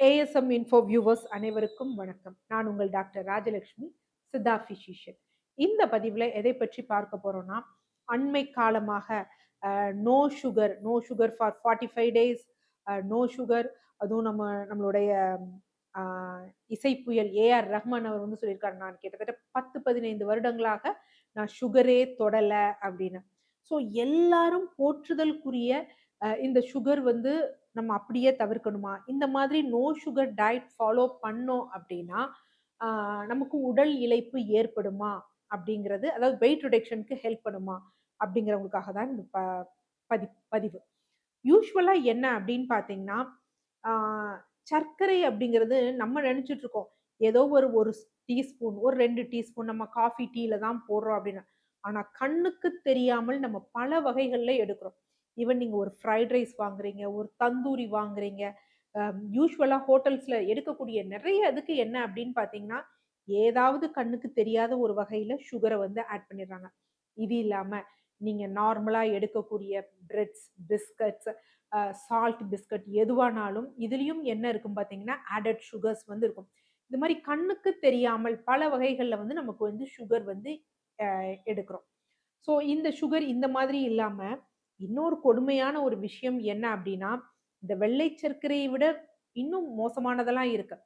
ASM info viewers அனைவருக்கும் வணக்கம். நான் உங்கள் டாக்டர் ராஜலட்சுமி, சித்தா பிசிஷியன். இந்த பதிவுல எதை பற்றி பார்க்க போறோம்னா, அண்மை காலமாக no sugar no sugar for 45 days, no sugar. அதுவும் நம்மளுடைய அ இசைப்புயல் ஏஆர் ரஹ்மான் அவர் வந்து சொல்லியிருக்காரு, நான் கிட்டத்தட்ட 10, 15 வருடங்களாக நான் சுகரே தொடல அப்படின்னு. ஸோ எல்லாரும் போற்றுதலுக்குரிய இந்த சுகர் வந்து நம்ம அப்படியே தவிர்க்கணுமா? இந்த மாதிரி நோ சுகர் டயட் ஃபாலோ பண்ணோம் அப்படின்னா, ஆ நமக்கு உடல் இளைப்பு ஏற்படுமா? அப்படிங்கிறது, அதாவது வெயிட் ரிடக்ஷனுக்கு ஹெல்ப் பண்ணுமா? அப்படிங்கிறவங்களுக்காக தான் இந்த பதிவு. யூசுவலா என்ன அப்படின்னு பார்த்தீங்கன்னா, ஆ சர்க்கரை அப்படிங்கிறது நம்ம நெனச்சுட்டு இருக்கோம். ஏதோ ஒரு 1 டீஸ்பூன், ஒரு 2 டீஸ்பூன் நம்ம காஃபி, டீல தான் போடுறோம் அப்படின்னு. ஆனா கண்ணுக்கு தெரியாமல் நம்ம பல வகைகள்ல எடுக்கிறோம். ஈவன் நீங்க ஒரு ஃப்ரைட் ரைஸ் வாங்குறீங்க, ஒரு தந்தூரி வாங்குறீங்க. யூசுவலா ஹோட்டல்ஸ்ல எடுக்கக்கூடிய நெறைய இதுக்கு என்ன அப்படின்னு பார்த்தீங்கன்னா, ஏதாவது கண்ணுக்கு தெரியாத ஒரு வகையில சுகர வந்து ஆட் பண்ணிடுறாங்க. இது இல்லாம நீங்க நார்மலா எடுக்கக்கூடிய பிரெட்ஸ், பிஸ்கட்ஸ், சால்ட் பிஸ்கட் எதுவானாலும் இதுலயும் என்ன இருக்கும் பார்த்தீங்கன்னா, ஆடட் சுகர்ஸ் வந்து இருக்கும். இந்த மாரி கண்ணுக்கு தெரியாமல் பல வகைகள்ல வந்து நமக்கு வந்து சுகர் வந்து எடுக்கிறோம். ஸோ இந்த சுகர் இந்த மாதிரி இல்லாம, இன்னொரு கொடுமையான ஒரு விஷயம் என்ன அப்டின்னா, இந்த வெள்ளை சர்க்கரையை விட இன்னும் மோசமானதெல்லாம் இருக்கு.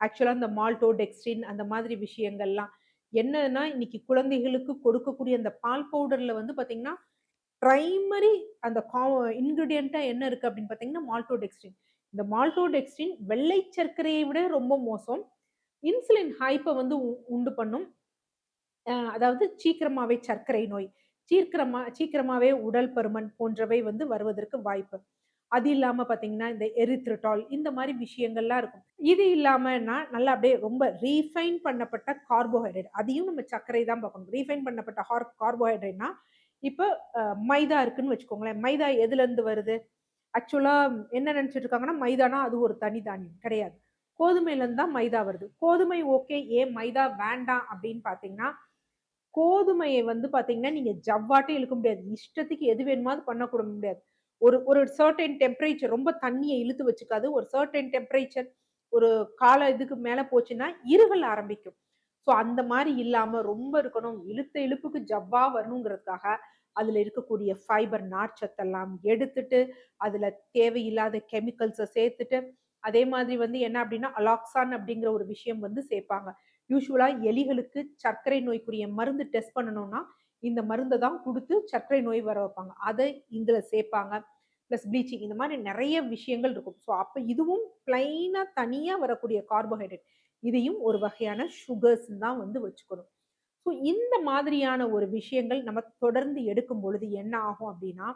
ஆக்சுவலா இந்த மால்டோடெக்ஸ்ட்ரின் அந்த மாதிரி விஷயங்கள்லாம். என்னன்னா, இன்னைக்கு குழந்தைகளுக்கு கொடுக்கக்கூடிய அந்த பால் பவுடர்ல வந்து பார்த்தீங்கன்னா, பிரைமரி அந்த இன்கிரீடியன்ட்டா என்ன இருக்கு அப்படின்னு பார்த்தீங்கன்னா, மால்டோடெக்ஸ்ட்ரின். இந்த மால்டோடெக்ஸ்ட்ரின் வெள்ளை சர்க்கரையை விட ரொம்ப மோசம். இன்சுலின் ஹைப்ப வந்து உண்டு பண்ணும். அதாவது சீக்கிரமாவே சர்க்கரை நோய், சீக்கிரமாவே உடல் பருமன் போன்றவை வந்து வருவதற்கு வாய்ப்பு. அது இல்லாம பார்த்தீங்கன்னா, இந்த எரித்ரிட்டால் இந்த மாரி விஷயங்கள்லாம் இருக்கும். இது இல்லாமன்னா, நல்லா அப்படியே ரொம்ப ரீஃபைன் பண்ணப்பட்ட கார்போஹைட்ரேட். அதையும் நம்ம சர்க்கரை தான் பார்க்கணும். ரீஃபைன் பண்ணப்பட்ட கார்போஹைட்ரேட்னா, இப்ப மைதா இருக்குன்னு வச்சுக்கோங்களேன். மைதா எதுலருந்து வருது? ஆக்சுவலா என்ன நெனச்சுட்டு இருக்காங்கன்னா, மைதானா அது ஒரு தனி தானியம். கிடையாது. கோதுமையிலருந்து தான் மைதா வருது. கோதுமை ஓகே, ஏன் மைதா வேண்டாம் அப்படின்னு பார்த்தீங்கன்னா, கோதுமைய வந்து பார்த்தீங்கன்னா, நீங்க ஜவ்வாட்டும் இழுக்க முடியாது. இஷ்டத்துக்கு எது வேணுமாவது பண்ணக்கூட முடியாது. ஒரு ஒரு சர்டைன் டெம்பரேச்சர், ரொம்ப தண்ணிய இழுத்து வச்சுக்காது. ஒரு சர்டைன் டெம்பரேச்சர் ஒரு கால இதுக்கு மேல போச்சுன்னா, இருகல் ஆரம்பிக்கும். ஸோ அந்த மாரி இல்லாம ரொம்ப இருக்கணும். இழுத்த இழுப்புக்கு ஜவ்வா வரணுங்கிறதுக்காக, அதுல இருக்கக்கூடிய ஃபைபர் நார்ச்சத்தெல்லாம் எடுத்துட்டு, அதுல தேவையில்லாத கெமிக்கல்ஸ சேர்த்துட்டு, அதே மாதிரி வந்து என்ன அப்டின்னா, அலாக்சான் அப்படிங்கிற ஒரு விஷயம் வந்து சேர்ப்பாங்க. யூசுவலா எலிகளுக்கு சர்க்கரை நோய்க்குரிய மருந்து டெஸ்ட் பண்ணணும்னா, இந்த மருந்த தான் குடுத்து சர்க்கரை நோய் வர வைப்பாங்க. அத இதுல சேர்ப்பாங்க. பிளஸ் ப்ளீச்சிங் இந்த மாரி நெறைய விஷயங்கள் இருக்கும். ஸோ அப்ப இதுவும் பிளைனா தனியா வரக்கூடிய கார்போஹைட்ரேட். இதையும் ஒரு வகையான சுகர்ஸ்ன்னு தான் வந்து வச்சுக்கணும். ஸோ இந்த மாதிரியான ஒரு விஷயங்கள் நம்ம தொடர்ந்து எடுக்கும் பொழுது என்ன ஆகும் அப்டின்னா,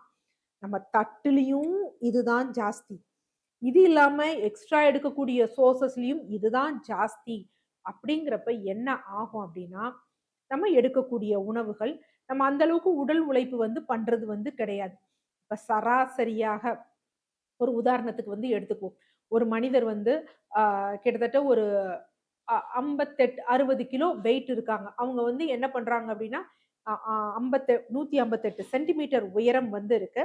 நம்ம தட்டுலயும் இதுதான் ஜாஸ்தி. இது இல்லாம எக்ஸ்ட்ரா எடுக்கக்கூடிய சோர்ஸஸ்லயும் இதுதான் ஜாஸ்தி. அப்படிங்கிறப்ப என்ன ஆகும் அப்படின்னா, நம்ம எடுக்கக்கூடிய உணவுகள், நம்ம அந்த அளவுக்கு உடல் உழைப்பு வந்து பண்றது வந்து கிடையாது. இப்ப சராசரியாக ஒரு உதாரணத்துக்கு வந்து எடுத்துக்குவோம். ஒரு மனிதர் வந்து ஆ கிட்டத்தட்ட ஒரு 58, 60 கிலோ வெயிட் இருக்காங்க. அவங்க வந்து என்ன பண்றாங்க அப்படின்னா, அ அ 158 சென்டிமீட்டர் உயரம் வந்து இருக்கு.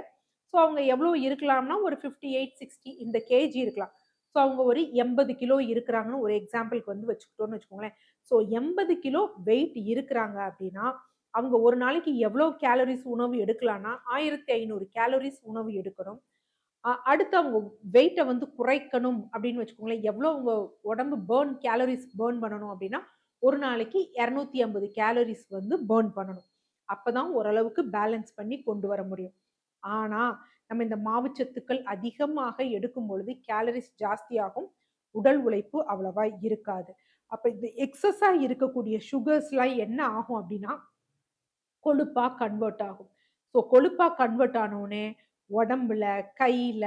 ஸோ அவங்க எவ்வளோ இருக்கலாம்னா, ஒரு 58, 60 இந்த கேஜி இருக்கலாம். ஸோ அவங்க ஒரு 80 கிலோ இருக்கிறாங்கன்னு ஒரு எக்ஸாம்பிள்க்கு வந்து வச்சுக்கிட்டோம்னு வச்சுக்கோங்களேன். ஸோ 80 கிலோ வெயிட் இருக்கிறாங்க அப்படின்னா, அவங்க ஒரு நாளைக்கு எவ்வளோ கேலோரிஸ் உணவு எடுக்கலாம்னா, 1500 கேலோரிஸ் உணவு எடுக்கணும். அடுத்து அவங்க வெயிட்ட வந்து குறைக்கணும் அப்படின்னு வச்சுக்கோங்களேன். எவ்வளோ உங்க உடம்பு கேலரிஸ் பர்ன் பண்ணணும் அப்படின்னா, ஒரு நாளைக்கு 250 கேலரிஸ் வந்து பர்ன் பண்ணணும். அப்பதான் ஓரளவுக்கு பேலன்ஸ் பண்ணி கொண்டு வர முடியும். ஆனா, நம்ம இந்த மாவுச்சத்துக்கள் அதிகமாக எடுக்கும் பொழுது கேலரிஸ் ஜாஸ்தியாகும். உடல் உழைப்பு அவ்வளவா இருக்காது. அப்ப இந்த எக்ஸஸா இருக்கக்கூடிய சுகர்ஸ்லாம் என்ன ஆகும் அப்படின்னா, கொழுப்பா கன்வெர்ட் ஆகும். ஸோ கொழுப்பா கன்வெர்ட் ஆனோனே, உடம்புல, கையில,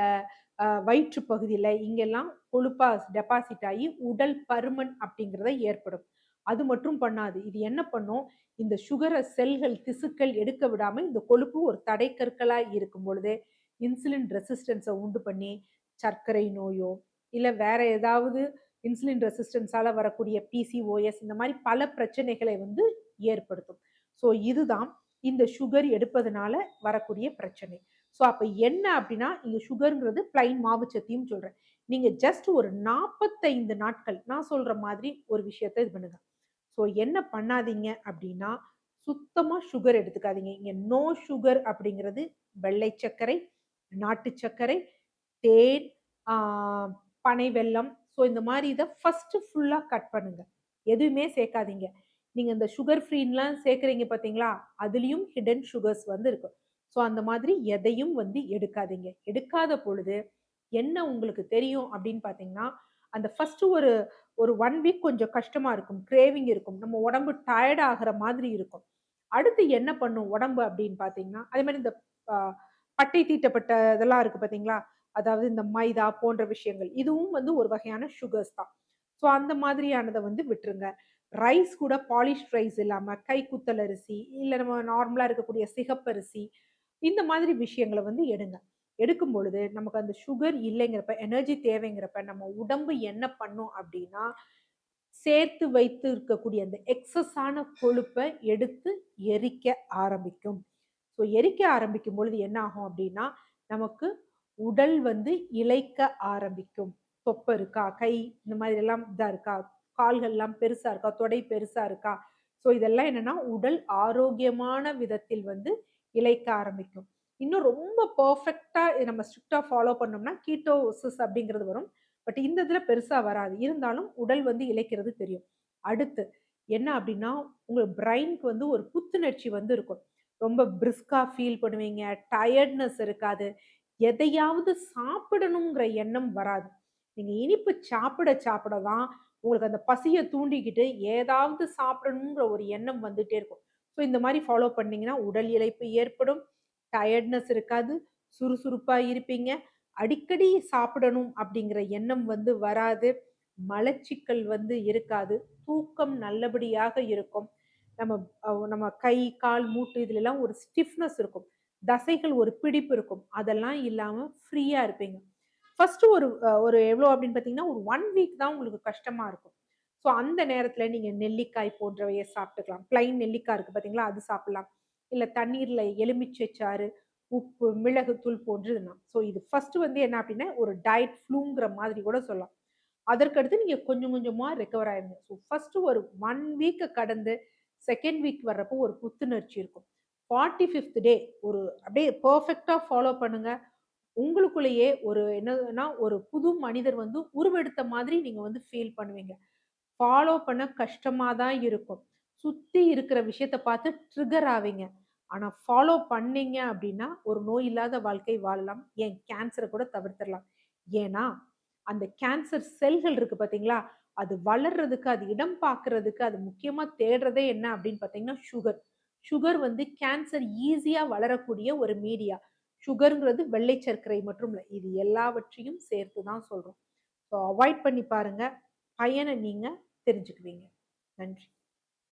வயிற்று பகுதியில இங்கெல்லாம் கொழுப்பா டெபாசிட் ஆயி உடல் பருமன் அப்படிங்கிறத ஏற்படும். அது மட்டும் பண்ணாது. இது என்ன பண்ணும், இந்த சுகர செல்கள், திசுக்கள் எடுக்க விடாம இந்த கொழுப்பு ஒரு தடைக்கற்களா இருக்கும் பொழுது, இன்சுலின் ரெசிஸ்டன்ஸ உண்டு பண்ணி, சர்க்கரை நோயோ, இல்ல வேற ஏதாவது இன்சுலின் ரெசிஸ்டன்ஸால வரக்கூடிய பிசிஓஎஸ் இந்த மாரி பல பிரச்சனைகளை வந்து ஏற்படுத்தும். ஸோ இதுதான் இந்த சுகர் எடுப்பதனால வரக்கூடிய பிரச்சனை. ஸோ அப்ப என்ன அப்டின்னா, இங்க சுகர்ங்கிறது பிளைன் மாவுச்சத்தையும் சொல்றேன். நீங்க ஜஸ்ட் ஒரு 45 நாட்கள் நான் சொல்ற மாதிரி ஒரு விஷயத்த இது பண்ணுங்க. ஸோ என்ன பண்ணாதீங்க அப்டின்னா, சுத்தமா சுகர் எடுத்துக்காதீங்க. இங்க நோ சுகர் அப்படிங்கிறது வெள்ளை சர்க்கரை, நாட்டு சர்க்கரை, தேன், ஆ பனை வெல்லம். ஸோ இந்த மாரி இத ஃபர்ஸ்ட்டு ஃபுல்லா கட் பண்ணுங்க. எதுவுமே சேர்க்காதீங்க. நீங்க இந்த சுகர் ஃப்ரீன்லாம் சேர்க்கிறீங்க பார்த்தீங்களா? அதுலயும் ஹிடன் சுகர்ஸ் வந்து இருக்கு. ஸோ அந்த மாதிரி எதையும் வந்து எடுக்காதீங்க. எடுக்காத பொழுது என்ன உங்களுக்கு தெரியும் அப்படின்னு பார்த்தீங்கன்னா, அந்த ஃபர்ஸ்ட்டு ஒரு ஒரு 1 வீக் கொஞ்சம் கஷ்டமா இருக்கும். கிரேவிங் இருக்கும். நம்ம உடம்பு டயர்ட் ஆகுற மாதிரி இருக்கும். அடுத்து என்ன பண்ணும் உடம்பு அப்படின்னு பார்த்தீங்கன்னா, அதே மாரி இந்த அ பட்டை தீட்டப்பட்ட இதெல்லாம் இருக்கு பார்த்தீங்களா? அதாவது இந்த மைதா போன்ற விஷயங்கள். இதுவும் வந்து ஒரு வகையான சுகர்ஸ் தான். ஸோ அந்த மாதிரியானத வந்து விட்டுருங்க. ரைஸ் கூட பாலிஷ்ட் ரைஸ் இல்லாம கைக்குத்தல் அரிசி, இல்ல நம்ம நார்மலா இருக்கக்கூடிய சிகப்பரிசி, இந்த மாதிரி விஷயங்கள வந்து எடுங்க. எடுக்கும் பொழுது நமக்கு அந்த சுகர் இல்லைங்கிறப்ப, எனர்ஜி தேவைங்கிறப்ப, நம்ம உடம்பு என்ன பண்ணும் அப்டின்னா, சேர்த்து வைத்து இருக்கக்கூடிய அந்த எக்ஸஸான கொழுப்ப எடுத்து எரிக்க ஆரம்பிக்கும். ஸோ எரிக்க ஆரம்பிக்கும் பொழுது என்ன ஆகும் அப்டின்னா, நமக்கு உடல் வந்து இளைக்க ஆரம்பிக்கும். தொப்பை இருக்கா? கை இந்த மாதிரி எல்லாம் இதா இருக்கா? கால்கள்லாம் பெருசா இருக்கா? தொடை பெருசா இருக்கா? ஸோ இதெல்லாம் என்னன்னா, உடல் ஆரோக்கியமான விதத்தில் வந்து இளைக்க ஆரம்பிக்கும். இன்னும் ரொம்ப பெர்ஃபெக்ட்டா நம்ம ஸ்ட்ரிக்ட்டா ஃபாலோ பண்ணோம்னா, கீட்டோசிஸ் அப்படிங்கிறது வரும். பட் இந்த இதுல பெருசா வராது. இருந்தாலும் உடல் வந்து இளைக்கிறது தெரியும். அடுத்து என்ன அப்படின்னா, உங்க பிரைன்க்கு வந்து ஒரு புத்துணர்ச்சி வந்து இருக்கும். ரொம்ப பிரிஸ்கா ஃபீல் பண்ணுவீங்க. டயர்ட்னஸ் இருக்காது. எதையாவது சாப்பிடணுங்கிற எண்ணம் வராது. நீங்க இனிப்பு சாப்பிட சாப்பிட தான் உங்களுக்கு அந்த பசிய தூண்டிக்கிட்டு ஏதாவது சாப்பிடணுங்கிற ஒரு எண்ணம் வந்துட்டே இருக்கும். ஸோ இந்த மாரி ஃபாலோ பண்ணீங்கன்னா, உடல் இளைப்பு ஏற்படும். டயர்ட்னஸ் இருக்காது. சுறுசுறுப்பா இருப்பீங்க. அடிக்கடி சாப்பிடணும் அப்படிங்கிற எண்ணம் வந்து வராது. மலச்சிக்கல் வந்து இருக்காது. தூக்கம் நல்லபடியாக இருக்கும். நம்ம நம்ம கை, கால், மூட்டு இதுலலாம் ஒரு ஸ்டிஃப்னஸ் இருக்கும். தசைகள் ஒரு பிடிப்பு இருக்கும். அதெல்லாம் இல்லாம ஃப்ரீயா இருப்பீங்க. ஃபர்ஸ்ட்டு ஒரு எவ்வளோ அப்படின்னு பார்த்தீங்கன்னா, ஒரு 1 வீக் தான் உங்களுக்கு கஷ்டமா இருக்கும். ஸோ அந்த நேரத்தில நீங்க நெல்லிக்காய் போன்றவைய சாப்பிட்டுக்கலாம். பிளைன் நெல்லிக்காய் இருக்கு பார்த்தீங்களா? அது சாப்பிடலாம். இல்ல தண்ணீர்ல எலுமிச்சை சாறு, உப்பு, மிளகுத்தூள் போன்றதுலாம். ஸோ இது ஃபர்ஸ்ட்டு வந்து என்ன அப்படின்னா, ஒரு டயட் ஃப்ளூங்கிற மாதிரி கூட சொல்லலாம். அதற்கடுத்து நீங்க கொஞ்சம் கொஞ்சமா ரெக்கவர் ஆயிருங்க. ஸோ ஃபர்ஸ்ட்டு ஒரு 1 வீக்க கடந்து 2ண்ட் வீக் வர்றப்போ ஒரு புத்துணர்ச்சி இருக்கும். 45த் டே ஒரு அப்படியே பெர்ஃபெக்ட்டா ஃபாலோ பண்ணுங்க. உங்களுக்குள்ளேயே ஒரு என்னதுன்னா, ஒரு புது மனிதர் வந்து உருவெடுத்த மாதிரி நீங்க வந்து ஃபீல் பண்ணுவீங்க. ஃபாலோ பண்ண கஷ்டமா தான் இருக்கும். சுத்தி இருக்கிற விஷயத்த பார்த்து ட்ரிகர் ஆவீங்க. ஆனா ஃபாலோ பண்ணீங்க அப்டின்னா, ஒரு நோய் இல்லாத வாழ்க்கை வாழலாம். ஏன் கேன்சர கூட தவிர்த்துறலாம். ஏன்னா, அந்த கேன்சர் செல்கள் இருக்கு பார்த்தீங்களா? அது வளர்றதுக்கு, அது இடம் பார்க்கறதுக்கு, அது முக்கியமா தேடுறதே என்ன அப்டின்னு பார்த்தீங்கன்னா, சுகர். சுகர் வந்து கேன்சர் ஈஸியா வளரக்கூடிய ஒரு மீடியா. சுகர்ங்கிறது வெள்ளை சர்க்கரை மற்றும் இல்ல. இது எல்லாவற்றையும் சேர்த்து தான் சொல்றோம். ஸோ அவாய்ட் பண்ணி பாருங்க. பயன நீங்க தெரிஞ்சுக்குவீங்க. நன்றி.